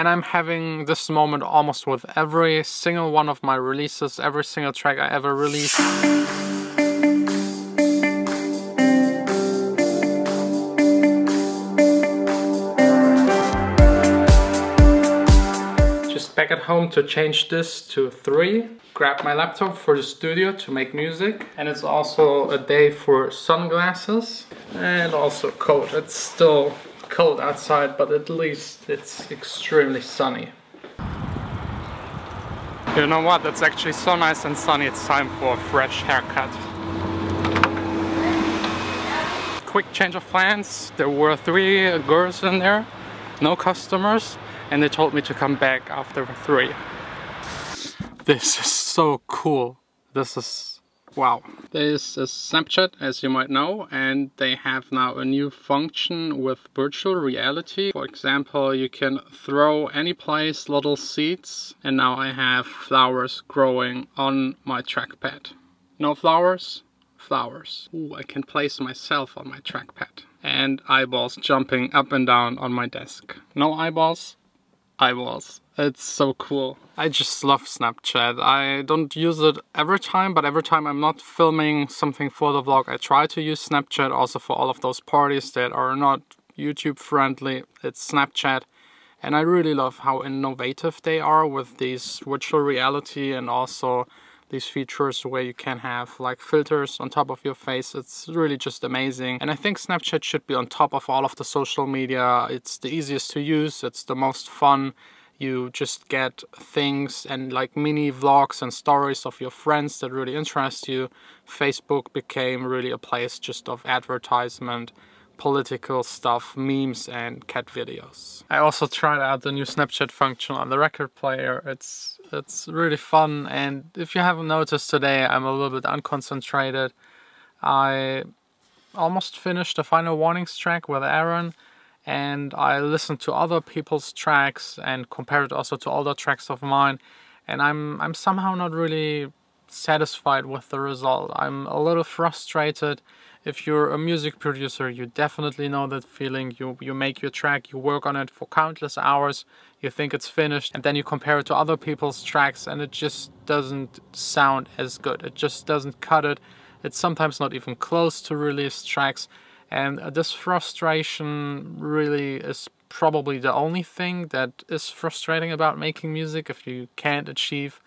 And I'm having this moment almost with every single one of my releases, every single track I ever released. Just back at home to change this to 3. Grab my laptop for the studio to make music. And it's also a day for sunglasses and also coat. It's still cold outside, but at least it's extremely sunny. You know what? It's actually so nice and sunny. It's time for a fresh haircut. Quick change of plans. There were 3 girls in there, no customers, and they told me to come back after 3. This is so cool. This is wow. This is Snapchat, as you might know, and they have now a new function with virtual reality. For example, you can throw any place little seeds, and now I have flowers growing on my trackpad. No flowers? Flowers. Ooh, I can place myself on my trackpad. And eyeballs jumping up and down on my desk. No eyeballs? Eyeballs. It's so cool. I just love Snapchat. I don't use it every time, but every time I'm not filming something for the vlog, I try to use Snapchat also for all of those parties that are not YouTube friendly. It's Snapchat. And I really love how innovative they are with these virtual reality and also these features where you can have like filters on top of your face. It's really just amazing. And I think Snapchat should be on top of all of the social media. It's the easiest to use. It's the most fun. You just get things and like mini vlogs and stories of your friends that really interest you. Facebook became really a place just of advertisement, political stuff, memes and cat videos. I also tried out the new Snapchat function on the record player. It's really fun, and if you haven't noticed today, I'm a little bit unconcentrated. I almost finished the Final Warnings track with Aaron, and I listened to other people's tracks and compared it also to older tracks of mine, and I'm somehow not really satisfied with the result. I'm a little frustrated. If you're a music producer, you definitely know that feeling. You make your track, you work on it for countless hours, you think it's finished, and then you compare it to other people's tracks and it just doesn't sound as good. It just doesn't cut it. It's sometimes not even close to released tracks, and this frustration really is probably the only thing that is frustrating about making music. If you can't achieve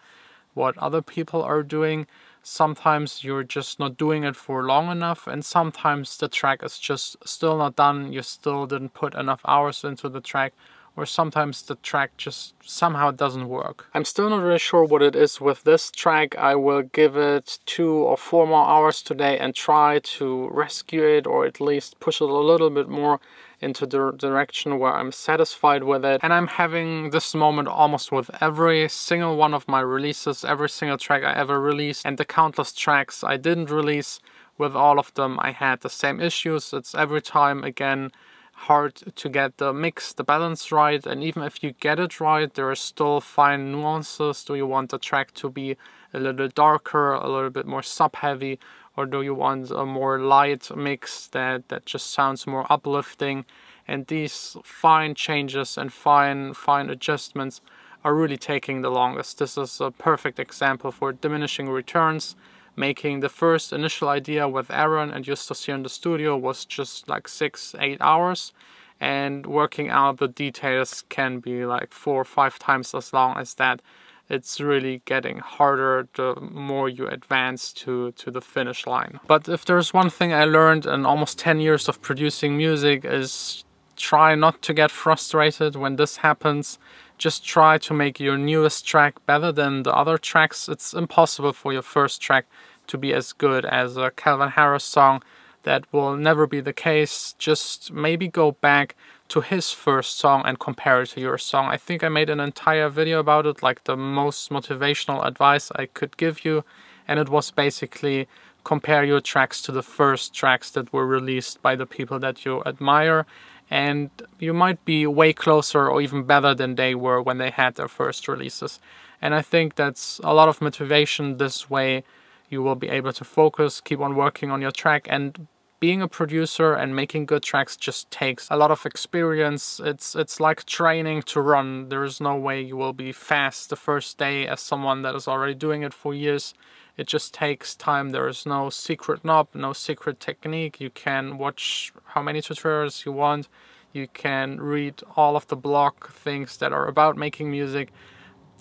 what other people are doing, sometimes you're just not doing it for long enough, and sometimes the track is just still not done. You still didn't put enough hours into the track, or sometimes the track just somehow doesn't work. I'm still not really sure what it is with this track. I will give it 2 or 4 more hours today and try to rescue it, or at least push it a little bit more into the direction where I'm satisfied with it. And I'm having this moment almost with every single one of my releases, every single track I ever released, and the countless tracks I didn't release. With all of them I had the same issues. It's every time again hard to get the mix, the balance right, and even if you get it right, there are still fine nuances. Do you want the track to be a little darker, a little bit more sub-heavy, or do you want a more light mix that just sounds more uplifting? And these fine changes and fine adjustments are really taking the longest. This is a perfect example for diminishing returns. Making the first initial idea with Aaron and Justus here in the studio was just like 6-8 hours, and working out the details can be like 4 or 5 times as long as that. It's really getting harder the more you advance to the finish line. But if there's one thing I learned in almost 10 years of producing music, is try not to get frustrated when this happens. Just try to make your newest track better than the other tracks. It's impossible for your first track to be as good as a Calvin Harris song. That will never be the case. Just maybe go back to his first song and compare it to your song. I think I made an entire video about it, like the most motivational advice I could give you. And it was basically compare your tracks to the first tracks that were released by the people that you admire. And you might be way closer or even better than they were when they had their first releases. And I think that's a lot of motivation. This way you will be able to focus, keep on working on your track, and being a producer and making good tracks just takes a lot of experience. It's like training to run. There is no way you will be fast the first day as someone that is already doing it for years. It just takes time. There is no secret knob, no secret technique. You can watch how many tutorials you want. You can read all of the blog things that are about making music.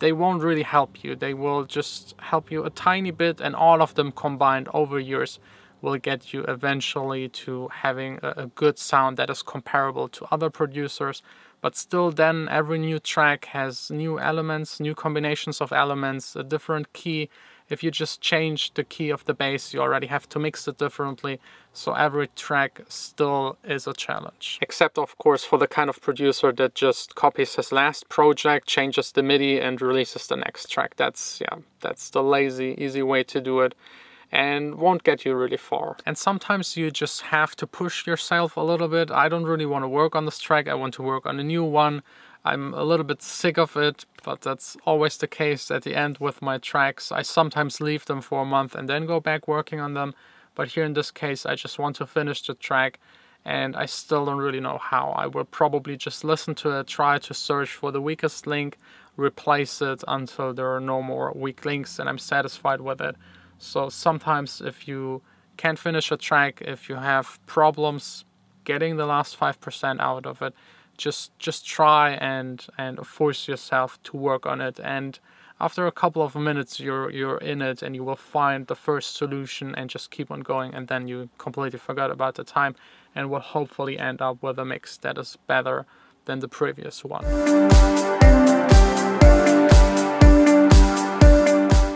They won't really help you. They will just help you a tiny bit, and all of them combined over years will get you eventually to having a good sound that is comparable to other producers. But still then, every new track has new elements, new combinations of elements, a different key. If you just change the key of the bass, you already have to mix it differently. So every track still is a challenge. Except of course for the kind of producer that just copies his last project, changes the MIDI and releases the next track. That's the lazy, easy way to do it, and won't get you really far. And sometimes you just have to push yourself a little bit. I don't really want to work on this track, I want to work on a new one. I'm a little bit sick of it, but that's always the case at the end with my tracks. I sometimes leave them for a month and then go back working on them. But here in this case, I just want to finish the track, and I still don't really know how. I will probably just listen to it, try to search for the weakest link, replace it until there are no more weak links and I'm satisfied with it. So sometimes if you can't finish a track, if you have problems getting the last 5% out of it, just try and force yourself to work on it, and after a couple of minutes you're in it and you will find the first solution and just keep on going, and then you completely forgot about the time and will hopefully end up with a mix that is better than the previous one.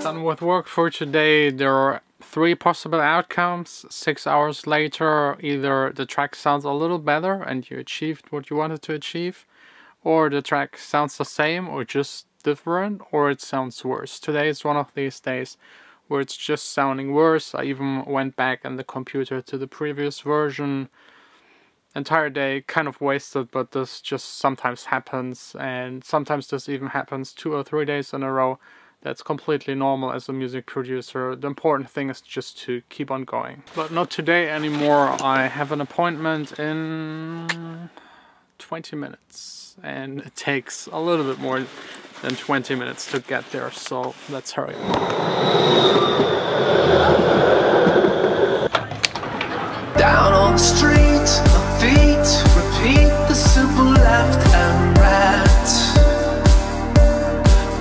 Done with work for today. There are 3 possible outcomes. 6 hours later, either the track sounds a little better and you achieved what you wanted to achieve, or the track sounds the same or just different, or it sounds worse. Today is one of these days where it's just sounding worse. I even went back in the computer to the previous version. Entire day kind of wasted, but this just sometimes happens, and sometimes this even happens 2 or 3 days in a row. That's completely normal as a music producer. The important thing is just to keep on going. But not today anymore. I have an appointment in 20 minutes and it takes a little bit more than 20 minutes to get there, so let's hurry. Down on the street, my feet repeat the simple left and right.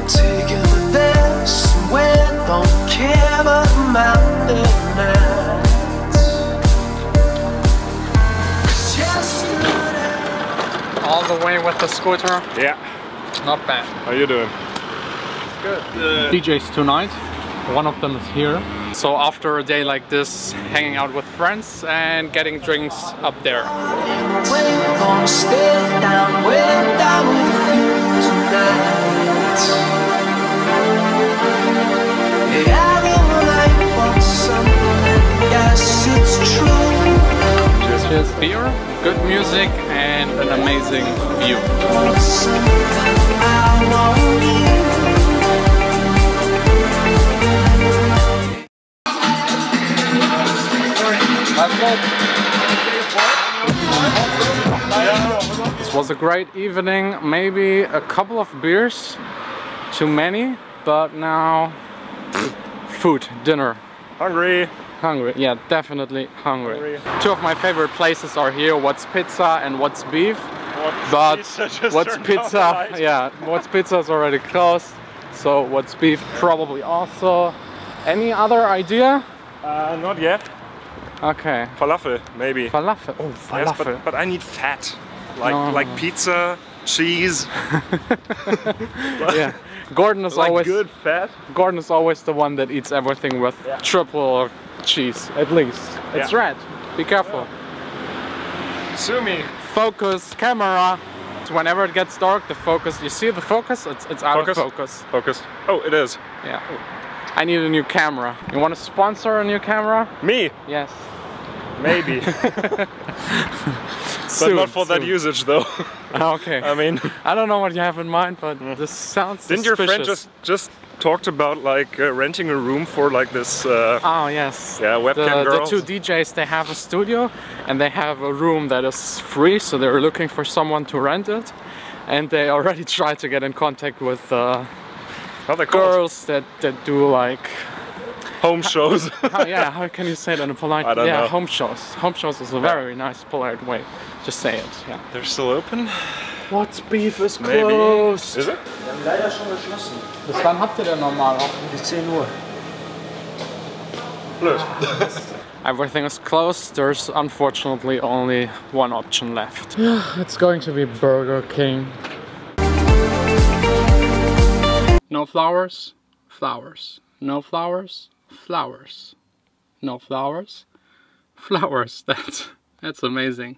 Taking the best when don't care about the mountain nights. 'Cause yesterday... All the way with the scooter? Yeah. Not bad. How you doing? Good. DJs tonight. One of them is here. So after a day like this, hanging out with friends and getting drinks up there. We're gonna stay down with you tonight. Yeah, I really want something, yes, it's true. Cheers. Cheers. Beer, good music and an amazing view. This was a great evening, maybe a couple of beers, too many, but now food, dinner. Hungry. Hungry, yeah, definitely hungry. 2 of my favorite places are here, What's Pizza and What's Beef. What's Pizza, yeah, What's Pizza is already closed, so What's Beef probably also. Any other idea? Not yet. Okay. Falafel, maybe. Falafel. Oh, falafel. Yes, but I need fat. Like pizza, cheese. Yeah. Gordon is like always good fat. Gordon is always the one that eats everything with triple cheese, at least. It's red. Be careful. Sue me. Focus, camera. Whenever it gets dark, the focus. You see the focus? It's out of focus. Focus. Oh, it is. Yeah. I need a new camera. You want to sponsor a new camera? Me? Yes. Maybe. But not for that usage though. Okay. I mean, I don't know what you have in mind, but this sounds suspicious. Didn't your friend just talked about like renting a room for like this? Oh yes. Yeah, webcam girls. The two DJs, they have a studio and they have a room that is free, so they're looking for someone to rent it. And they already tried to get in contact with girls that do like home shows. Yeah, how can you say that in a polite? I don't know. Home shows. Home shows is a very nice, polite way to say it. Yeah. They're still open. What beef is Maybe. closed? Is it? Wir haben leider schon geschlossen. Bis wann habt ihr denn normal offen? Bis 10 Uhr. Blöd. Everything is closed. There's unfortunately only one option left. It's going to be Burger King. No flowers, flowers. No flowers, flowers. No flowers, flowers. That's amazing.